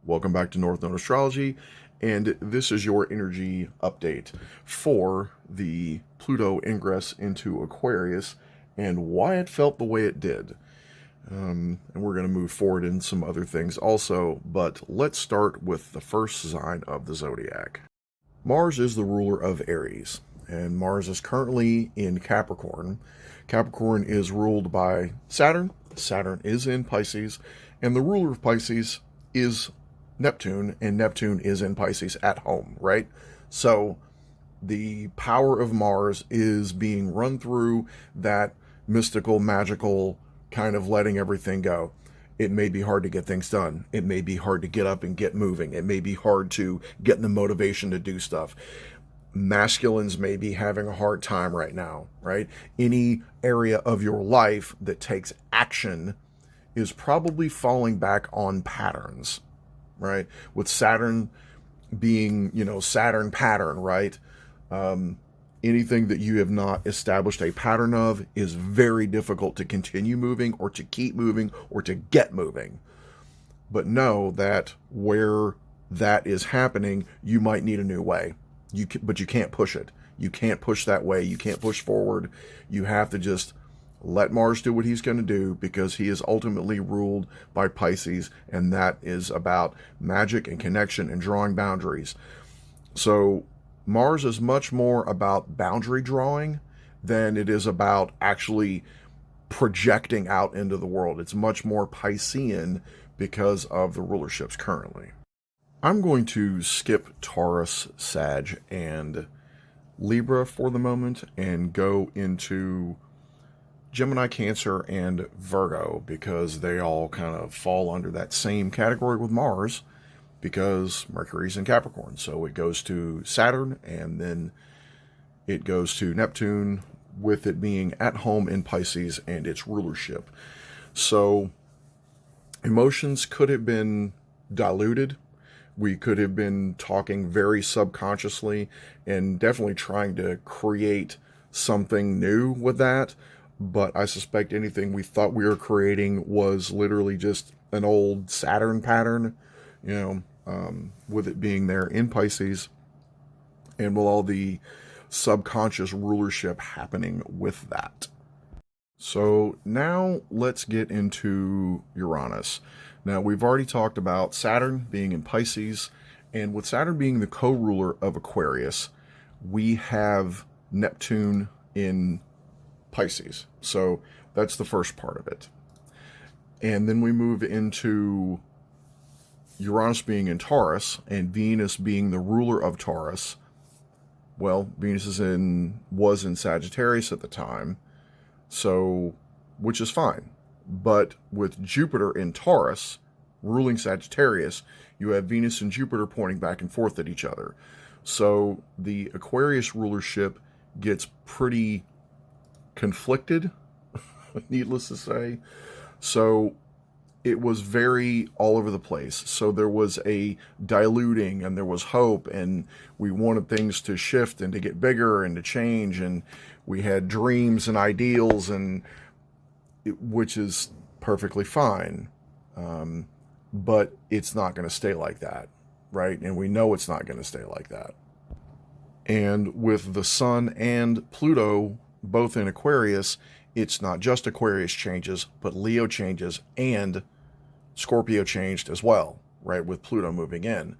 Welcome back to North Node Astrology, and this is your energy update for the Pluto ingress into Aquarius and why it felt the way it did. And we're going to move forward in some other things also, but let's start with the first sign of the zodiac. Mars is the ruler of Aries, and Mars is currently in Capricorn. Capricorn is ruled by Saturn. Saturn is in Pisces, and the ruler of Pisces is Neptune, and Neptune is in Pisces at home, right? So the power of Mars is being run through that mystical, magical kind of letting everything go. It may be hard to get things done. It may be hard to get up and get moving. It may be hard to get the motivation to do stuff. Masculines may be having a hard time right now, right? Any area of your life that takes action is probably falling back on patterns, right? With Saturn being, Saturn pattern, right? Anything that you have not established a pattern of is very difficult to continue moving or to keep moving or to get moving. But know that where that is happening, you might need a new way. But you can't push it. You can't push that way. You can't push forward. You have to just let Mars do what he's going to do, because he is ultimately ruled by Pisces, and that is about magic and connection and drawing boundaries. So Mars is much more about boundary drawing than it is about actually projecting out into the world. It's much more Piscean because of the rulerships currently. I'm going to skip Taurus, Sag, and Libra for the moment and go into Gemini, Cancer, and Virgo, because they all kind of fall under that same category with Mars, because Mercury's in Capricorn. So it goes to Saturn, and then it goes to Neptune, with it being at home in Pisces and its rulership. So emotions could have been diluted. We could have been talking very subconsciously and definitely trying to create something new with that. But I suspect anything we thought we were creating was literally just an old Saturn pattern, with it being there in Pisces and with all the subconscious rulership happening with that. So now let's get into Uranus. Now, we've already talked about Saturn being in Pisces, and with Saturn being the co-ruler of Aquarius, we have Neptune in Pisces. So that's the first part of it. And then we move into Uranus being in Taurus and Venus being the ruler of Taurus. Well, Venus was in Sagittarius at the time, so which is fine. But with Jupiter in Taurus ruling Sagittarius, you have Venus and Jupiter pointing back and forth at each other. So the Aquarius rulership gets pretty conflicted, needless to say. So it was very all over the place. So there was a diluting, and there was hope, and we wanted things to shift and to get bigger and to change, and we had dreams and ideals, and which is perfectly fine. But it's not going to stay like that, right? And we know it's not going to stay like that. And with the Sun and Pluto both in Aquarius, it's not just Aquarius changes, but Leo changes, and Scorpio changed as well, right, with Pluto moving in.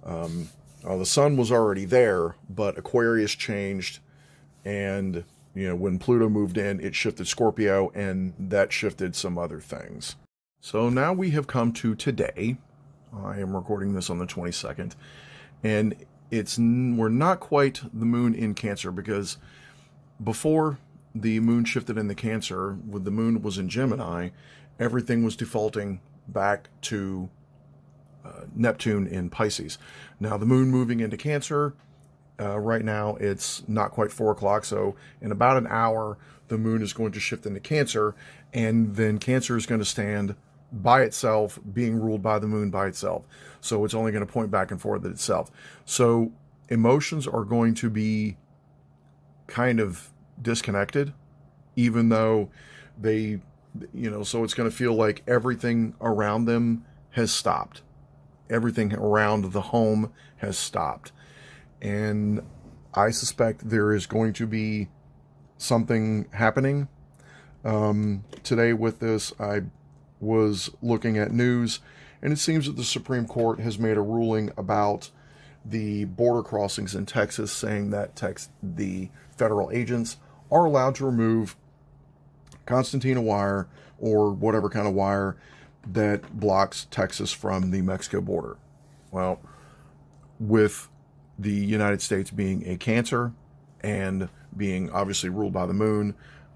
The Sun was already there, but Aquarius changed, and when Pluto moved in, it shifted Scorpio, and that shifted some other things. So now we have come to today. I am recording this on the 22nd, and we're not quite the moon in Cancer, because before the moon shifted into Cancer, when the moon was in Gemini, everything was defaulting back to Neptune in Pisces. Now the moon moving into Cancer, right now it's not quite 4 o'clock, so in about an hour the moon is going to shift into Cancer, and then Cancer is going to stand by itself, being ruled by the moon by itself. So it's only going to point back and forth at itself. So emotions are going to be kind of disconnected, even though so it's going to feel like everything around them has stopped. everything around the home has stopped. And I suspect there is going to be something happening. Today with this, I was looking at news, and it seems that the Supreme Court has made a ruling about the border crossings in Texas, saying that the federal agents are allowed to remove concertina wire or whatever kind of wire that blocks Texas from the Mexico border. Well, with the United States being a Cancer and being obviously ruled by the moon,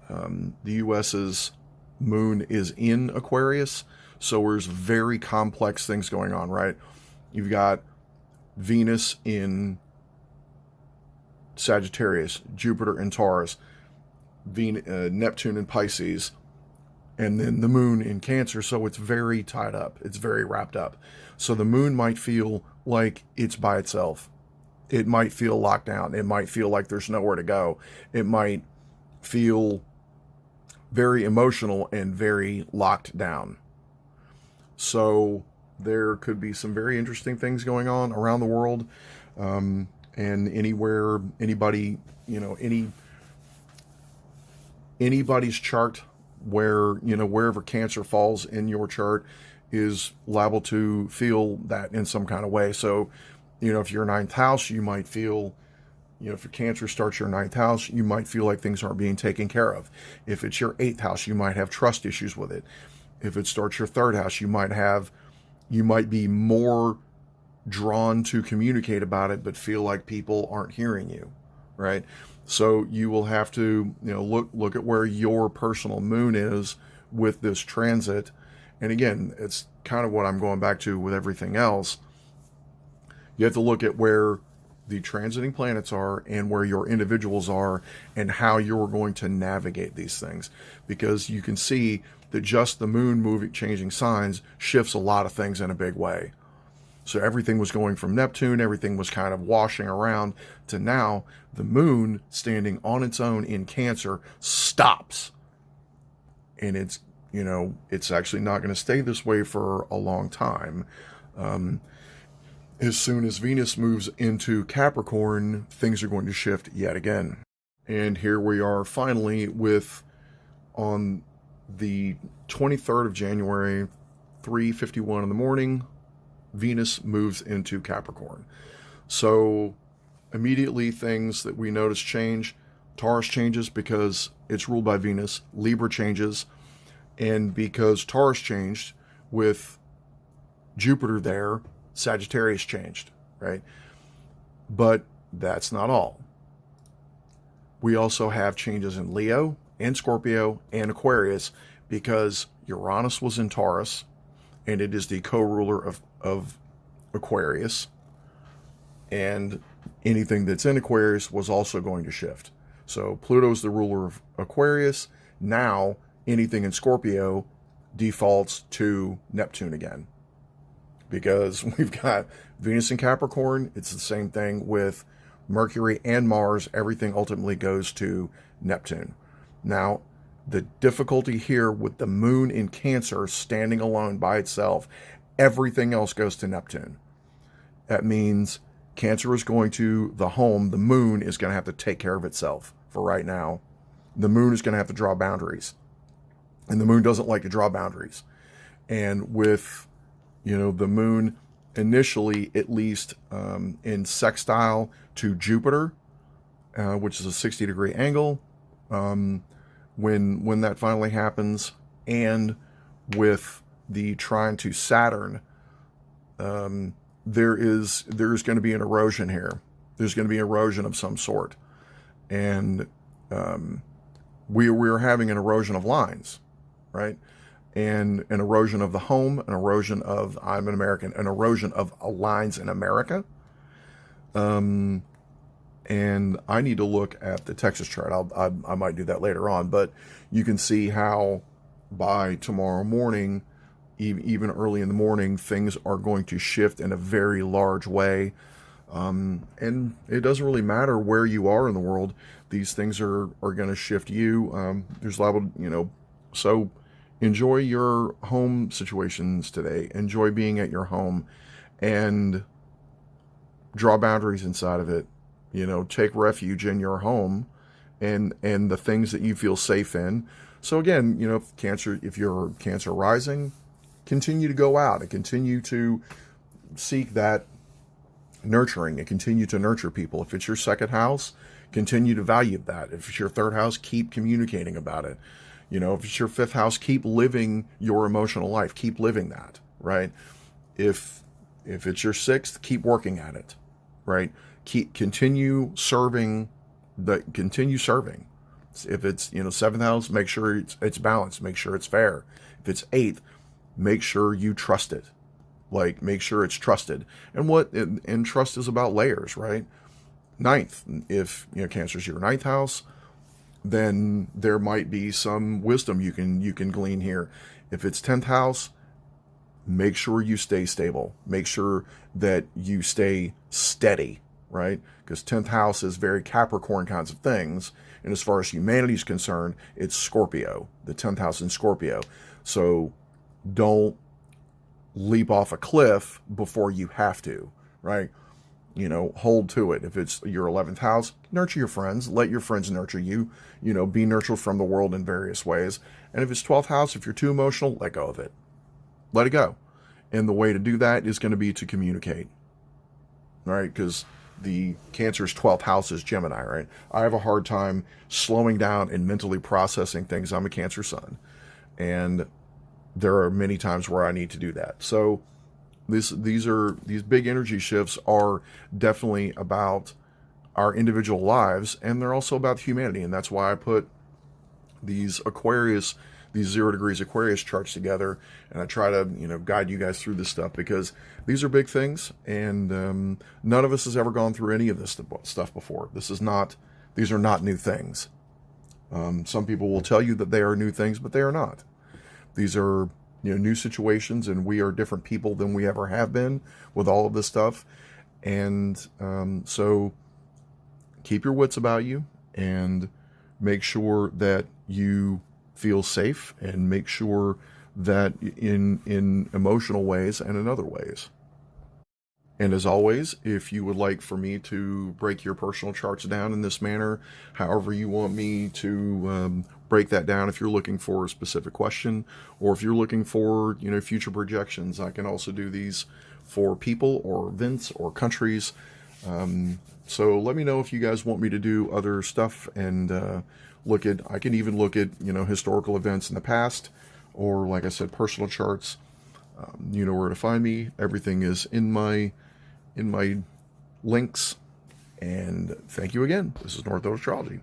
the U.S.'s moon is in Aquarius, so there's very complex things going on, right? You've got Venus in Sagittarius, Jupiter in Taurus, Neptune in Pisces, and then the moon in Cancer, so it's very tied up. It's very wrapped up. So the moon might feel like it's by itself. It might feel locked down. It might feel like there's nowhere to go. It might feel very emotional and very locked down. So there could be some very interesting things going on around the world, and anywhere, anybody, anybody's chart where, wherever Cancer falls in your chart is liable to feel that in some kind of way. So, if your ninth house, you might feel, if your Cancer starts your ninth house, you might feel like things aren't being taken care of. If it's your eighth house, you might have trust issues with it. If it starts your third house, you might be more drawn to communicate about it, but feel like people aren't hearing you, right? So you will have to, look at where your personal moon is with this transit. And again, it's kind of what I'm going back to with everything else. You have to look at where the transiting planets are and where your individuals are and how you're going to navigate these things. Because you can see that just the moon moving, changing signs shifts a lot of things in a big way. So everything was going from Neptune, everything was kind of washing around, to now the moon standing on its own in Cancer stops. And it's actually not going to stay this way for a long time. As soon as Venus moves into Capricorn, things are going to shift yet again. And here we are finally on the 23rd of January, 3:51 in the morning, Venus moves into Capricorn. So immediately things that we notice change. Taurus changes because it's ruled by Venus. Libra changes. And because Taurus changed with Jupiter there, Sagittarius changed, right? But that's not all. We also have changes in Leo and Scorpio and Aquarius because Uranus was in Taurus, and it is the co-ruler of Aquarius. And anything that's in Aquarius was also going to shift. So Pluto's the ruler of Aquarius. Now anything in Scorpio defaults to Neptune again. Because we've got Venus in Capricorn. It's the same thing with Mercury and Mars. Everything ultimately goes to Neptune. Now, the difficulty here with the moon in Cancer standing alone by itself, everything else goes to Neptune. That means Cancer is going to the home. The moon is going to have to take care of itself for right now. The moon is going to have to draw boundaries. And the moon doesn't like to draw boundaries. And with the moon initially, at least in sextile to Jupiter, which is a 60-degree angle, when that finally happens, and with the trine to Saturn, there's going to be an erosion here. There's going to be erosion of some sort, and we're having an erosion of lines, right? And an erosion of the home, an erosion of I'm an American, an erosion of lines in America. And I need to look at the Texas chart. I might do that later on, but you can see how by tomorrow morning, even early in the morning, things are going to shift in a very large way. And it doesn't really matter where you are in the world. These things are going to shift you. There's liable, so enjoy your home situations today. Enjoy being at your home and draw boundaries inside of it. Take refuge in your home and the things that you feel safe in. So again, if you're Cancer rising, continue to go out and continue to seek that nurturing and continue to nurture people. If it's your second house, continue to value that. If it's your third house, keep communicating about it. If it's your fifth house, keep living your emotional life. Keep living that, right? If it's your sixth, keep working at it, right? Continue serving. Continue serving. If it's seventh house, make sure it's balanced. Make sure it's fair. If it's eighth, make sure you trust it. Like, make sure it's trusted. And trust is about layers, right? Ninth, if Cancer's your ninth house, then there might be some wisdom you can glean here. If it's 10th house, make sure you stay stable. Make sure that you stay steady, right? Because 10th house is very Capricorn kinds of things. And as far as humanity is concerned, it's Scorpio, the 10th house in Scorpio. So don't leap off a cliff before you have to, right? Hold to it. If it's your 11th house, nurture your friends. Let your friends nurture you. Be nurtured from the world in various ways. And if it's 12th house, if you're too emotional, let go of it. Let it go. And the way to do that is going to be to communicate, right? Because the Cancer's 12th house is Gemini, right? I have a hard time slowing down and mentally processing things. I'm a Cancer sun. And there are many times where I need to do that. So these big energy shifts are definitely about our individual lives, and they're also about humanity. And that's why I put these 0 degrees Aquarius charts together, and I try to guide you guys through this stuff, because these are big things, and none of us has ever gone through any of this stuff before. These are not new things. Some people will tell you that they are new things, but they are not. These are new situations, and we are different people than we ever have been with all of this stuff. And so keep your wits about you, and make sure that you feel safe, and make sure that in emotional ways and in other ways. And as always, if you would like for me to break your personal charts down in this manner, however you want me to break that down, if you're looking for a specific question, or if you're looking for future projections, I can also do these for people or events or countries. So let me know if you guys want me to do other stuff, and I can even look at historical events in the past, or like I said, personal charts. You know where to find me. Everything is in my links. And thank you again. This is North Astrology.